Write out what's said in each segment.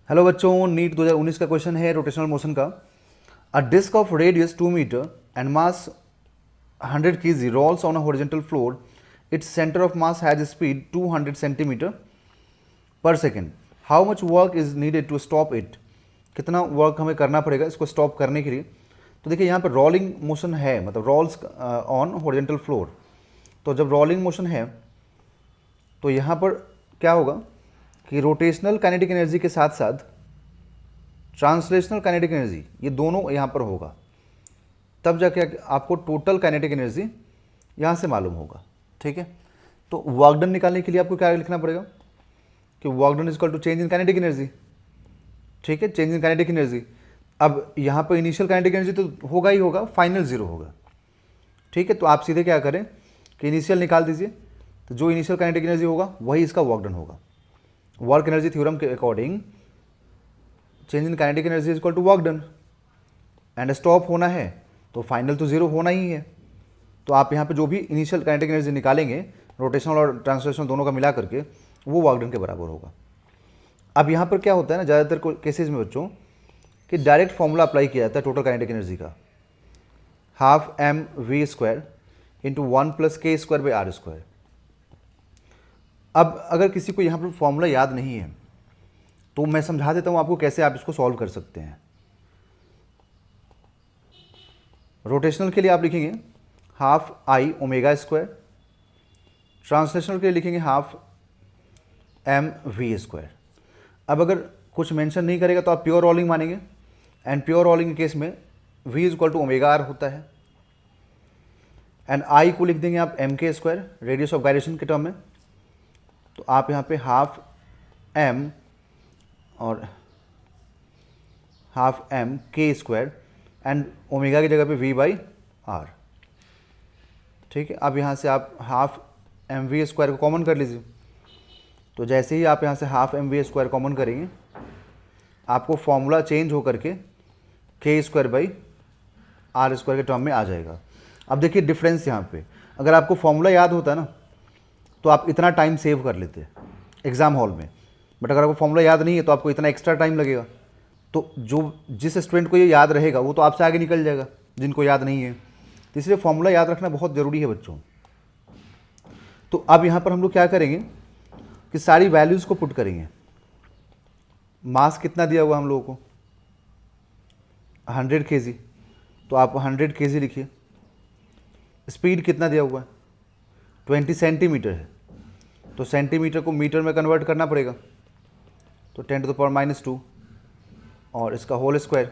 Hello बच्चों, NEET 2019 का question है रोटेशनल मोशन का। A disc of radius 2 metre and mass 100 kg rolls on a horizontal floor. Its center of mass has a speed 200 centimeter per second. How much work is needed to stop it? कितना work हमें करना पड़ेगा इसको stop करने के लिए? तो देखिए यहाँ पर रोलिंग मोशन है, मतलब रोल्स ऑन हॉरिजॉन्टल फ्लोर। तो जब रोलिंग मोशन है तो यहाँ पर क्या होगा कि रोटेशनल काइनेटिक एनर्जी के साथ साथ ट्रांसलेशनल काइनेटिक एनर्जी, ये दोनों यहाँ पर होगा, तब जाके आपको टोटल काइनेटिक एनर्जी यहाँ से मालूम होगा। ठीक है, तो वर्क डन निकालने के लिए आपको क्या लिखना पड़ेगा कि work done is equal to change in kinetic energy. ठीक है, चेंज इन काइनेटिक एनर्जी। अब यहाँ पर इनिशियल काइनेटिक एनर्जी तो होगा ही होगा, फाइनल जीरो होगा। ठीक है, तो आप सीधे क्या करें कि इनिशियल निकाल दीजिए, तो जो इनिशियल काइनेटिक एनर्जी होगा वही इसका वर्क डन होगा। वर्क एनर्जी थ्योरम के according change in kinetic energy is equal to work done, and stop होना है तो फाइनल तो जीरो होना ही है। तो आप यहाँ पे जो भी इनिशियल काइनेटिक एनर्जी निकालेंगे रोटेशनल और ट्रांसलेशनल दोनों का मिला करके, वो वर्क डन के बराबर होगा। अब यहाँ पर क्या होता है ना, ज़्यादातर केसेज में बच्चों कि डायरेक्ट फॉर्मूला अप्लाई किया जाता है टोटल काइनेटिक एनर्जी का, half m v square into 1 + k² / r²। अब अगर किसी को यहाँ पर फॉर्मूला याद नहीं है तो मैं समझा देता हूँ आपको कैसे आप इसको सॉल्व कर सकते हैं। रोटेशनल के लिए आप लिखेंगे half I omega square, translational के लिए लिखेंगे हाफ एम वी स्क्वायर। अब अगर कुछ मेंशन नहीं करेगा तो आप प्योर रोलिंग मानेंगे, एंड प्योर रोलिंग के केस में v is equal to omega r होता है, एंड आई को लिख देंगे आप एम के स्क्वायर रेडियस ऑफ गायरेशन के टर्म में। तो आप यहाँ पे हाफ एम और हाफ एम के स्क्वायर एंड ओमेगा की जगह पे v/r। ठीक है, अब यहाँ से आप हाफ एम वी स्क्वायर को कॉमन कर लीजिए। तो जैसे ही आप यहाँ से half m v square common करेंगे आपको फॉर्मूला चेंज होकर के k² / r² के टर्म में आ जाएगा। अब देखिए डिफरेंस यहाँ पे, अगर आपको फॉर्मूला याद होता ना तो आप इतना टाइम सेव कर लेते एग्ज़ाम हॉल में, बट अगर आपको फॉर्मूला याद नहीं है तो आपको इतना एक्स्ट्रा टाइम लगेगा। तो जो जिस स्टूडेंट को ये याद रहेगा वो तो आपसे आगे निकल जाएगा, जिनको याद नहीं है। तो इसलिए फॉर्मूला याद रखना बहुत ज़रूरी है बच्चों। तो अब यहाँ पर हम लोग क्या करेंगे कि सारी वैल्यूज़ को पुट करेंगे। मास कितना दिया हुआ हम लोगों को 100 kg, तो आप 100 kg लिखिए। स्पीड कितना दिया हुआ है 20 सेंटीमीटर है, तो सेंटीमीटर को मीटर में कन्वर्ट करना पड़ेगा, तो 10⁻⁻² और इसका होल स्क्वायर।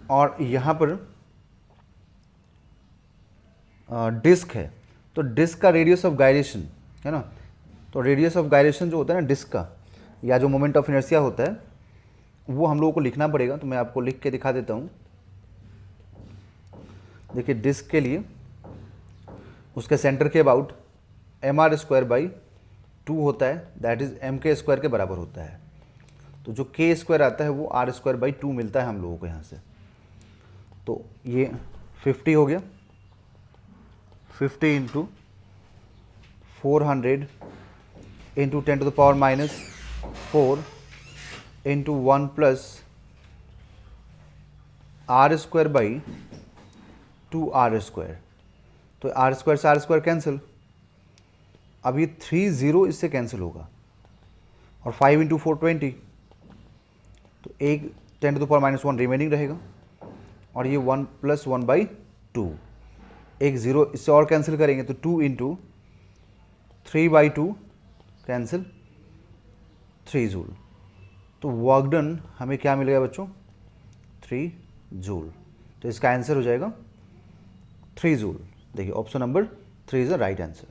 और यहाँ पर डिस्क है, तो डिस्क का रेडियस ऑफ गायरेशन है ना, तो रेडियस ऑफ गायरेशन जो होता है ना डिस्क का, या जो मोमेंट ऑफ इनर्शिया होता है वो हम लोगों को लिखना पड़ेगा। तो मैं आपको लिख के दिखा देता हूँ। देखिए डिस्क के लिए उसके सेंटर के अबाउट mr² / 2 होता है, दैट इज़ mk² के बराबर होता है। तो जो k² आता है वो r² / 2 मिलता है हम लोगों को यहाँ से। तो ये 50 हो गया, 50 × 400 × 10⁻⁻4 × 1 + r² / 2r²। तो r² से r² कैंसिल, अब ये 30 इससे कैंसिल होगा, और 5 × 4 20, तो एक 10⁻⁻1 रिमेनिंग रहेगा, और ये 1 + 1/2, एक ज़ीरो इससे और कैंसिल करेंगे तो 2 × 3/2 कैंसिल 3 जूल। तो वर्क डन हमें क्या मिलेगा बच्चों 3 जूल। तो इसका आंसर हो जाएगा 3 जूल। देखिए option number 3 is the right answer.